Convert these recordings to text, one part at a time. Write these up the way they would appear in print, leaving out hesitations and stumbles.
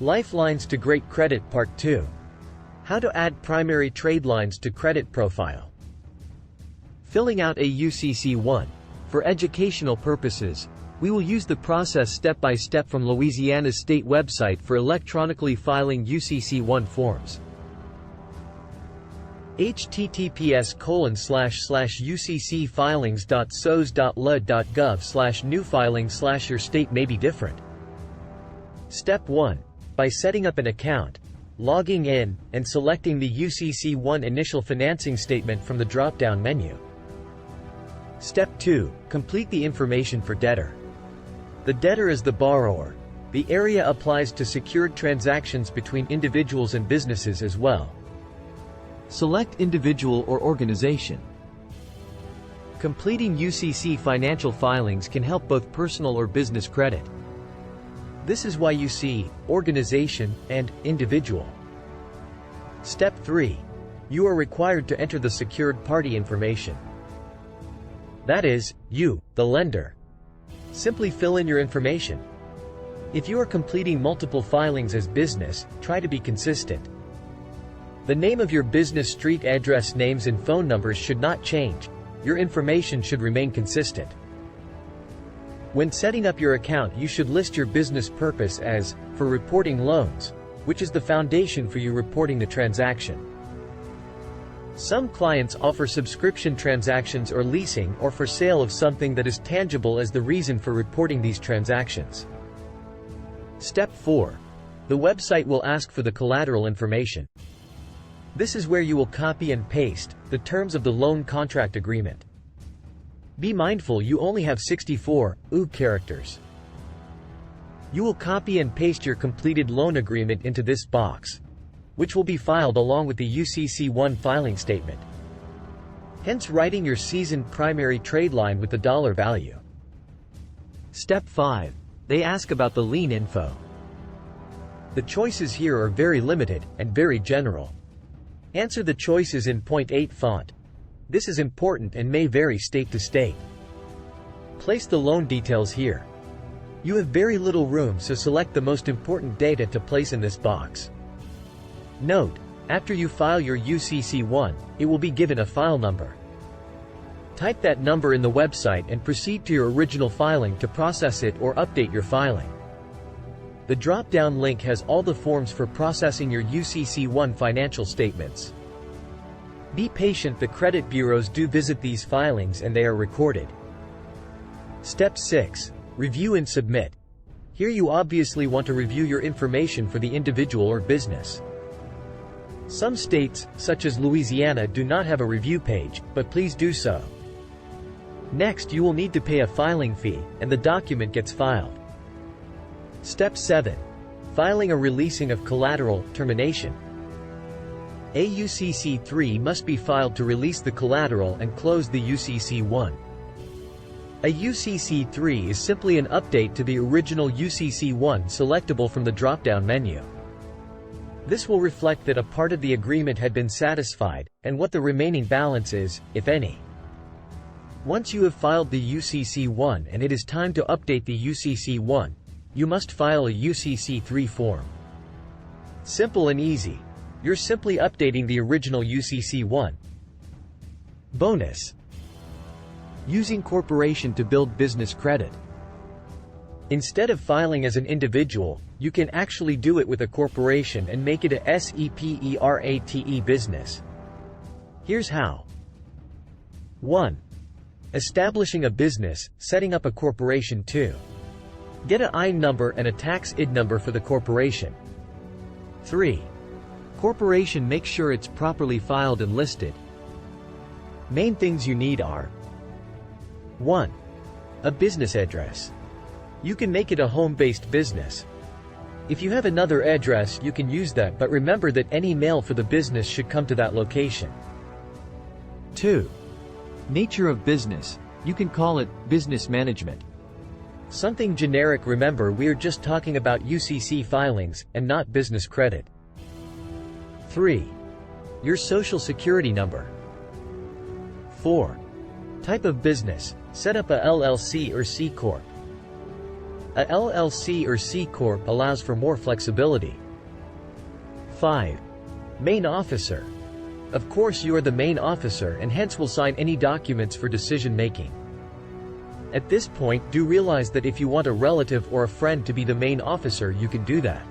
Lifelines to Great Credit Part 2. How to add primary trade lines to credit profile. Filling out a UCC-1. For educational purposes, we will use the process step by step from Louisiana's state website for electronically filing UCC-1 forms. https://uccfilings.sos.lud.gov/new-filings/ Your state may be different. Step 1. By setting up an account, logging in, and selecting the UCC-1 initial financing statement from the drop-down menu. Step 2. Complete the information for debtor. The debtor is the borrower. The area applies to secured transactions between individuals and businesses as well. Select individual or organization. Completing UCC financial filings can help both personal or business credit. This is why you see organization and individual. Step 3. You are required to enter the secured party information. That is, you, the lender. Simply fill in your information. If you are completing multiple filings as business, try to be consistent. The name of your business, street address, names and phone numbers should not change. Your information should remain consistent. When setting up your account, you should list your business purpose as, for reporting loans, which is the foundation for you reporting the transaction. Some clients offer subscription transactions or leasing or for sale of something that is tangible as the reason for reporting these transactions. Step 4. The website will ask for the collateral information. This is where you will copy and paste the terms of the loan contract agreement. Be mindful you only have 64 characters. You will copy and paste your completed loan agreement into this box, which will be filed along with the UCC-1 filing statement. Hence writing your seasoned primary trade line with the dollar value. Step 5. They ask about the lien info. The choices here are very limited and very general. Answer the choices in point 8 font. This is important and may vary state to state. Place the loan details here. You have very little room, so select the most important data to place in this box. Note, after you file your UCC-1, it will be given a file number. Type that number in the website and proceed to your original filing to process it or update your filing. The drop-down link has all the forms for processing your UCC-1 financial statements. Be patient, the credit bureaus do visit these filings and they are recorded. Step 6. Review and submit. Here you obviously want to review your information for the individual or business. Some states, such as Louisiana, do not have a review page, but please do so. Next, you will need to pay a filing fee, and the document gets filed. Step 7. Filing or releasing of collateral, termination. A UCC-3 must be filed to release the collateral and close the UCC-1. A UCC-3 is simply an update to the original UCC-1 selectable from the drop-down menu. This will reflect that a part of the agreement had been satisfied, and what the remaining balance is, if any. Once you have filed the UCC-1 and it is time to update the UCC-1, you must file a UCC-3 form. Simple and easy. You're simply updating the original UCC-1. Bonus. Using corporation to build business credit. Instead of filing as an individual, you can actually do it with a corporation and make it a SEPERATE business. Here's how. 1. Establishing a business, setting up a corporation. 2. Get an IN number and a tax ID number for the corporation. 3. Corporation, make sure it's properly filed and listed. Main things you need are 1. A business address. You can make it a home-based business. If you have another address, you can use that, but remember that any mail for the business should come to that location. 2. Nature of business. You can call it business management. Something generic. Remember, we're just talking about UCC filings, and not business credit. 3. Your social security number. 4. Type of business. Set up a LLC or C Corp. A LLC or C Corp allows for more flexibility. 5. Main officer. Of course you are the main officer and hence will sign any documents for decision making. At this point, do realize that if you want a relative or a friend to be the main officer, you can do that.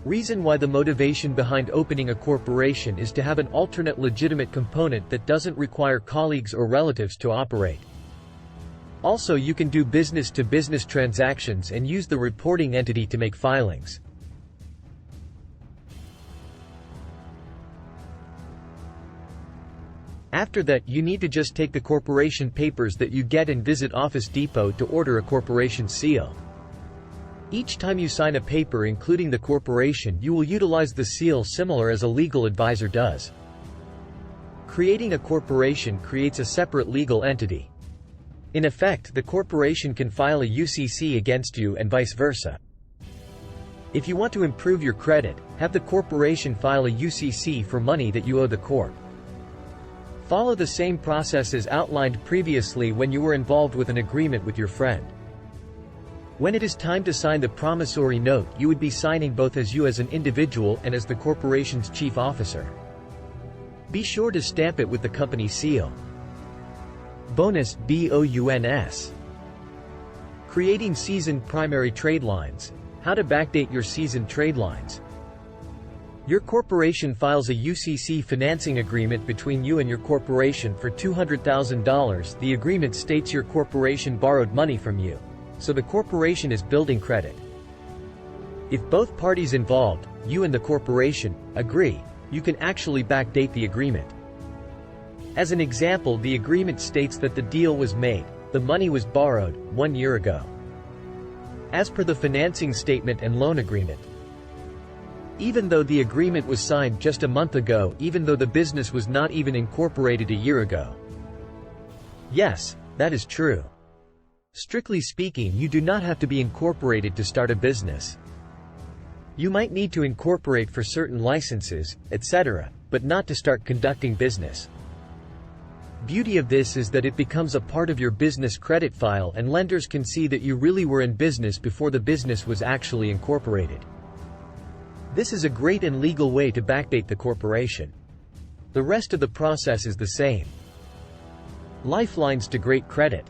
Reason why the motivation behind opening a corporation is to have an alternate legitimate component that doesn't require colleagues or relatives to operate. Also, you can do business-to-business transactions and use the reporting entity to make filings. After that, you need to just take the corporation papers that you get and visit Office Depot to order a corporation seal. Each time you sign a paper including the corporation, you will utilize the seal similar as a legal advisor does. Creating a corporation creates a separate legal entity. In effect, the corporation can file a UCC against you and vice versa. If you want to improve your credit, have the corporation file a UCC for money that you owe the corp. Follow the same process as outlined previously when you were involved with an agreement with your friend. When it is time to sign the promissory note, you would be signing both as you as an individual and as the corporation's chief officer. Be sure to stamp it with the company seal. Bonus: BONUS. Creating seasoned primary trade lines. How to backdate your seasoned trade lines. Your corporation files a UCC financing agreement between you and your corporation for $200,000. The agreement states your corporation borrowed money from you, so the corporation is building credit. If both parties involved, you and the corporation, agree, you can actually backdate the agreement. As an example, the agreement states that the deal was made, the money was borrowed, 1 year ago. As per the financing statement and loan agreement. Even though the agreement was signed just a month ago, even though the business was not even incorporated a year ago. Yes, that is true. Strictly speaking, you do not have to be incorporated to start a business. You might need to incorporate for certain licenses, etc., but not to start conducting business. Beauty of this is that it becomes a part of your business credit file and lenders can see that you really were in business before the business was actually incorporated. This is a great and legal way to backdate the corporation. The rest of the process is the same. Lifelines to great credit.